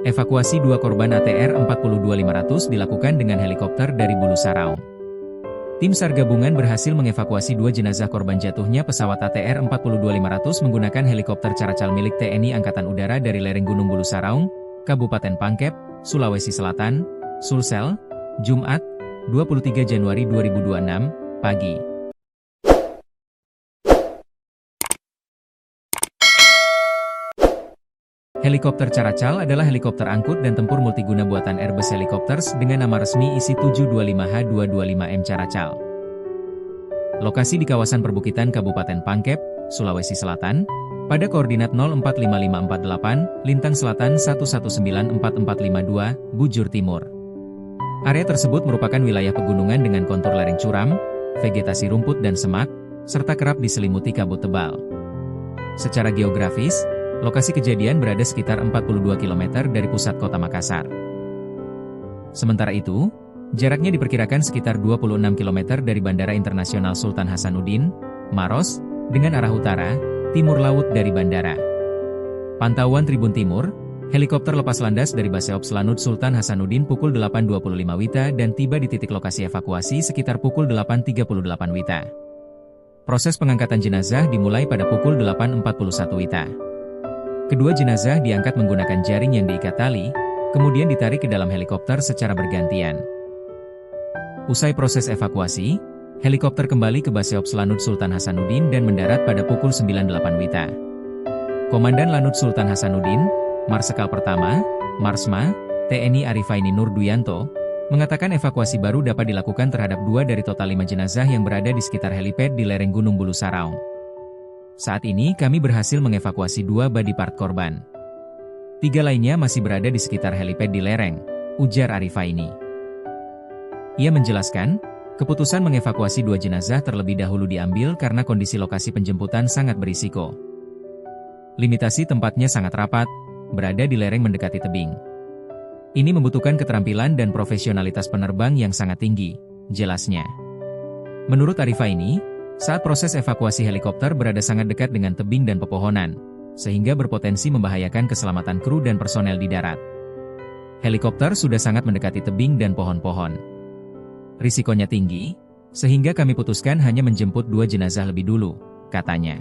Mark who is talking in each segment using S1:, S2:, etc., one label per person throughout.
S1: Evakuasi dua korban ATR 42500 dilakukan dengan helikopter dari Bulu Saraung. Tim SAR gabungan berhasil mengevakuasi dua jenazah korban jatuhnya pesawat ATR 42500 menggunakan helikopter Caracal milik TNI Angkatan Udara dari lereng Gunung Bulu Saraung, Kabupaten Pangkep, Sulawesi Selatan, Sulsel, Jumat, 23 Januari 2026, pagi. Helikopter Caracal adalah helikopter angkut dan tempur multiguna buatan Airbus Helicopters dengan nama resmi ISI 725H225M Caracal. Lokasi di kawasan perbukitan Kabupaten Pangkep, Sulawesi Selatan, pada koordinat 045548, Lintang Selatan 11944452, Bujur Timur. Area tersebut merupakan wilayah pegunungan dengan kontur lereng curam, vegetasi rumput dan semak, serta kerap diselimuti kabut tebal. Secara geografis, lokasi kejadian berada sekitar 42 km dari pusat kota Makassar. Sementara itu, jaraknya diperkirakan sekitar 26 km dari Bandara Internasional Sultan Hasanuddin, Maros, dengan arah utara, timur laut dari bandara. Pantauan Tribun Timur, helikopter lepas landas dari Baseops Lanut Sultan Hasanuddin pukul 8.25 WITA dan tiba di titik lokasi evakuasi sekitar pukul 8.38 WITA. Proses pengangkatan jenazah dimulai pada pukul 8.41 WITA. Kedua jenazah diangkat menggunakan jaring yang diikat tali, kemudian ditarik ke dalam helikopter secara bergantian. Usai proses evakuasi, helikopter kembali ke Baseops Lanut Sultan Hasanuddin dan mendarat pada pukul 9.08 WITA. Komandan Lanut Sultan Hasanuddin, Marsekal Pertama, Marsma, TNI Arifaini Nurduyanto, mengatakan evakuasi baru dapat dilakukan terhadap 2 dari total 5 jenazah yang berada di sekitar helipad di lereng Gunung Bulu Saraung. Saat ini kami berhasil mengevakuasi 2 body part korban. 3 lainnya masih berada di sekitar helipad di lereng, ujar Arifaini. Ia menjelaskan, keputusan mengevakuasi 2 jenazah terlebih dahulu diambil karena kondisi lokasi penjemputan sangat berisiko. Limitasi tempatnya sangat rapat, berada di lereng mendekati tebing. Ini membutuhkan keterampilan dan profesionalitas penerbang yang sangat tinggi, jelasnya. Menurut Arifaini, saat proses evakuasi helikopter berada sangat dekat dengan tebing dan pepohonan, sehingga berpotensi membahayakan keselamatan kru dan personel di darat. Helikopter sudah sangat mendekati tebing dan pohon-pohon. Risikonya tinggi, sehingga kami putuskan hanya menjemput 2 jenazah lebih dulu, katanya.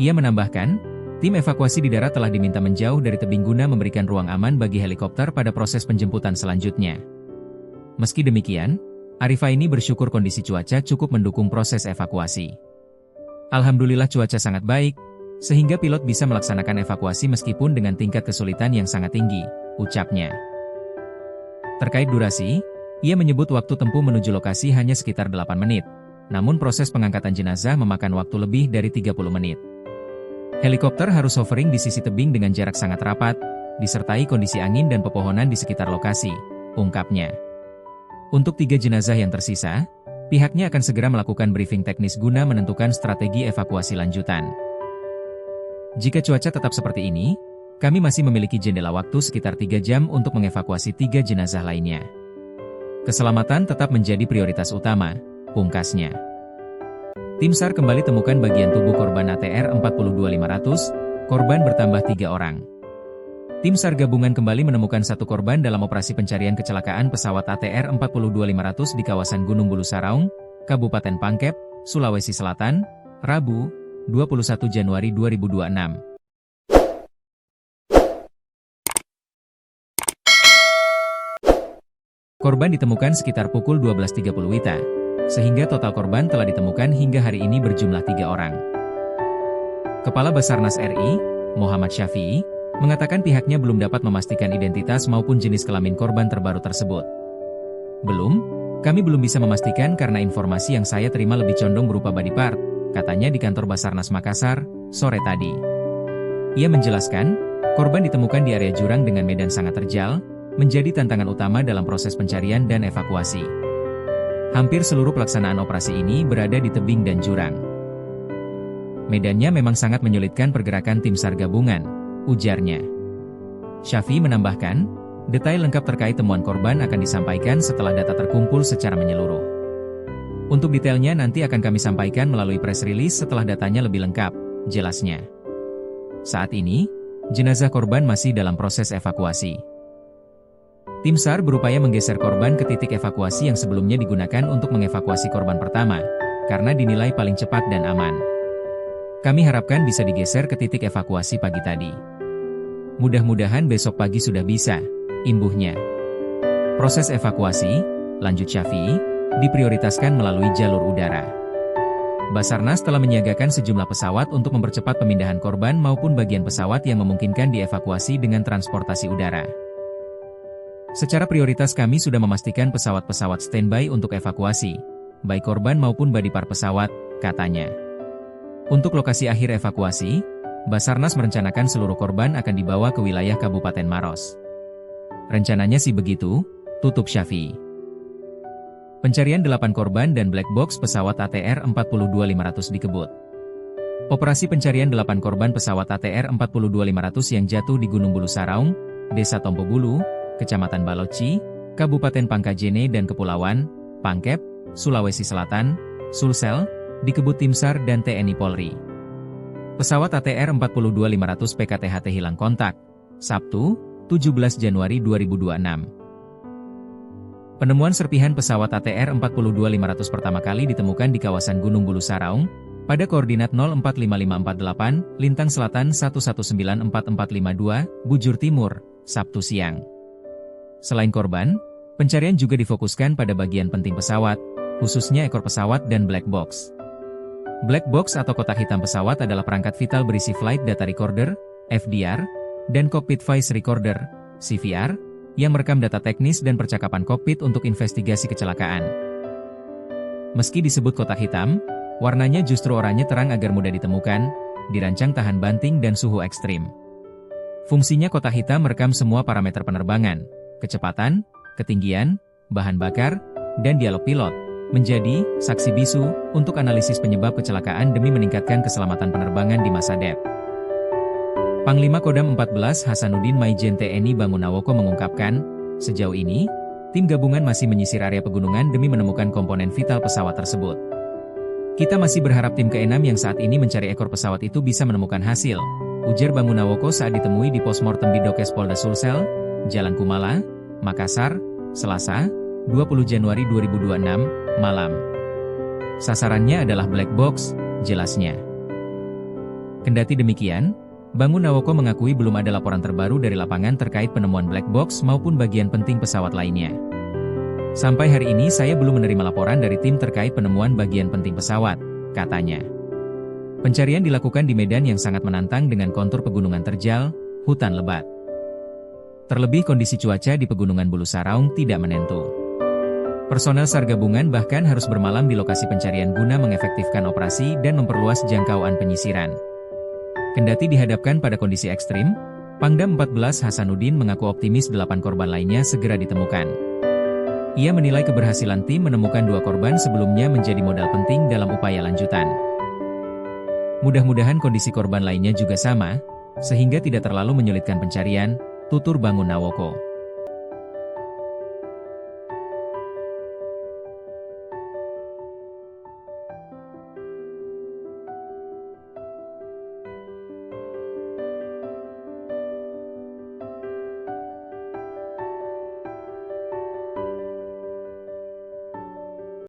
S1: Ia menambahkan, tim evakuasi di darat telah diminta menjauh dari tebing guna memberikan ruang aman bagi helikopter pada proses penjemputan selanjutnya. Meski demikian, Arifaini bersyukur kondisi cuaca cukup mendukung proses evakuasi. Alhamdulillah cuaca sangat baik, sehingga pilot bisa melaksanakan evakuasi meskipun dengan tingkat kesulitan yang sangat tinggi, ucapnya. Terkait durasi, ia menyebut waktu tempuh menuju lokasi hanya sekitar 8 menit, namun proses pengangkatan jenazah memakan waktu lebih dari 30 menit. Helikopter harus hovering di sisi tebing dengan jarak sangat rapat, disertai kondisi angin dan pepohonan di sekitar lokasi, ungkapnya. Untuk 3 jenazah yang tersisa, pihaknya akan segera melakukan briefing teknis guna menentukan strategi evakuasi lanjutan. Jika cuaca tetap seperti ini, kami masih memiliki jendela waktu sekitar 3 jam untuk mengevakuasi 3 jenazah lainnya. Keselamatan tetap menjadi prioritas utama, pungkasnya. Tim SAR kembali temukan bagian tubuh korban ATR 42500, korban bertambah 3 orang. Tim SAR gabungan kembali menemukan 1 korban dalam operasi pencarian kecelakaan pesawat ATR 42500 di kawasan Gunung Bulu Saraung, Kabupaten Pangkep, Sulawesi Selatan, Rabu, 21 Januari 2026. Korban ditemukan sekitar pukul 12.30 WITA, sehingga total korban telah ditemukan hingga hari ini berjumlah 3 orang. Kepala Basarnas RI, Muhammad Syafi'i, mengatakan pihaknya belum dapat memastikan identitas maupun jenis kelamin korban terbaru tersebut. Kami belum bisa memastikan karena informasi yang saya terima lebih condong berupa body part, katanya di kantor Basarnas Makassar, sore tadi. Ia menjelaskan, korban ditemukan di area jurang dengan medan sangat terjal, menjadi tantangan utama dalam proses pencarian dan evakuasi. Hampir seluruh pelaksanaan operasi ini berada di tebing dan jurang. Medannya memang sangat menyulitkan pergerakan tim SAR gabungan, ujarnya. Syafi'i menambahkan, detail lengkap terkait temuan korban akan disampaikan setelah data terkumpul secara menyeluruh. Untuk detailnya nanti akan kami sampaikan melalui press release setelah datanya lebih lengkap, jelasnya. Saat ini, Jenazah korban masih dalam proses evakuasi. Tim SAR berupaya menggeser korban ke titik evakuasi yang sebelumnya digunakan untuk mengevakuasi korban pertama, karena dinilai paling cepat dan aman. Kami harapkan bisa digeser ke titik evakuasi pagi tadi. Mudah-mudahan besok pagi sudah bisa, imbuhnya. Proses evakuasi, lanjut Syafi'i, diprioritaskan melalui jalur udara. Basarnas telah menyiagakan sejumlah pesawat untuk mempercepat pemindahan korban maupun bagian pesawat yang memungkinkan dievakuasi dengan transportasi udara. Secara prioritas kami sudah memastikan pesawat-pesawat standby untuk evakuasi, baik korban maupun badipar pesawat, katanya. Untuk lokasi akhir evakuasi, Basarnas merencanakan seluruh korban akan dibawa ke wilayah Kabupaten Maros. Rencananya sih begitu, tutup Syafi'i. Pencarian 8 korban dan black box pesawat ATR 42500 dikebut. Operasi pencarian 8 korban pesawat ATR 42500 yang jatuh di Gunung Bulu Saraung, Desa Tompo Bulu, Kecamatan Baloci, Kabupaten Pangkajene dan Kepulauan, Pangkep, Sulawesi Selatan, Sulsel, dikebut tim SAR dan TNI Polri. Pesawat ATR 42500 PKTHT hilang kontak, Sabtu, 17 Januari 2026. Penemuan serpihan pesawat ATR 42500 pertama kali ditemukan di kawasan Gunung Bulu Saraung, pada koordinat 045548, Lintang Selatan 1194452, Bujur Timur, Sabtu siang. Selain korban, pencarian juga difokuskan pada bagian penting pesawat, khususnya ekor pesawat dan black box. Black box atau kotak hitam pesawat adalah perangkat vital berisi Flight Data Recorder, FDR, dan Cockpit Voice Recorder, CVR, yang merekam data teknis dan percakapan kokpit untuk investigasi kecelakaan. Meski disebut kotak hitam, warnanya justru oranye terang agar mudah ditemukan, dirancang tahan banting dan suhu ekstrim. Fungsinya kotak hitam merekam semua parameter penerbangan, kecepatan, ketinggian, bahan bakar, dan dialog pilot, menjadi saksi bisu untuk analisis penyebab kecelakaan demi meningkatkan keselamatan penerbangan di masa DEP. Panglima Kodam 14 Hasanuddin Maijen TNI Bangunawoko mengungkapkan, sejauh ini, tim gabungan masih menyisir area pegunungan demi menemukan komponen vital pesawat tersebut. Kita masih berharap tim ke-6 yang saat ini mencari ekor pesawat itu bisa menemukan hasil, ujar Bangunawoko saat ditemui di Posmortem Bidokes Polda Sulsel, Jalan Kumala, Makassar, Selasa, 20 Januari 2026, malam. Sasarannya adalah black box, jelasnya. Kendati demikian, Bangunawoko mengakui belum ada laporan terbaru dari lapangan terkait penemuan black box maupun bagian penting pesawat lainnya. Sampai hari ini saya belum menerima laporan dari tim terkait penemuan bagian penting pesawat, katanya. Pencarian dilakukan di medan yang sangat menantang dengan kontur pegunungan terjal, hutan lebat. Terlebih kondisi cuaca di Pegunungan Bulu Saraung tidak menentu. Personel SAR gabungan bahkan harus bermalam di lokasi pencarian guna mengefektifkan operasi dan memperluas jangkauan penyisiran. Kendati dihadapkan pada kondisi ekstrim, Pangdam 14 Hasanuddin mengaku optimis 8 korban lainnya segera ditemukan. Ia menilai keberhasilan tim menemukan 2 korban sebelumnya menjadi modal penting dalam upaya lanjutan. Mudah-mudahan kondisi korban lainnya juga sama, sehingga tidak terlalu menyulitkan pencarian, tutur Bangunawoko.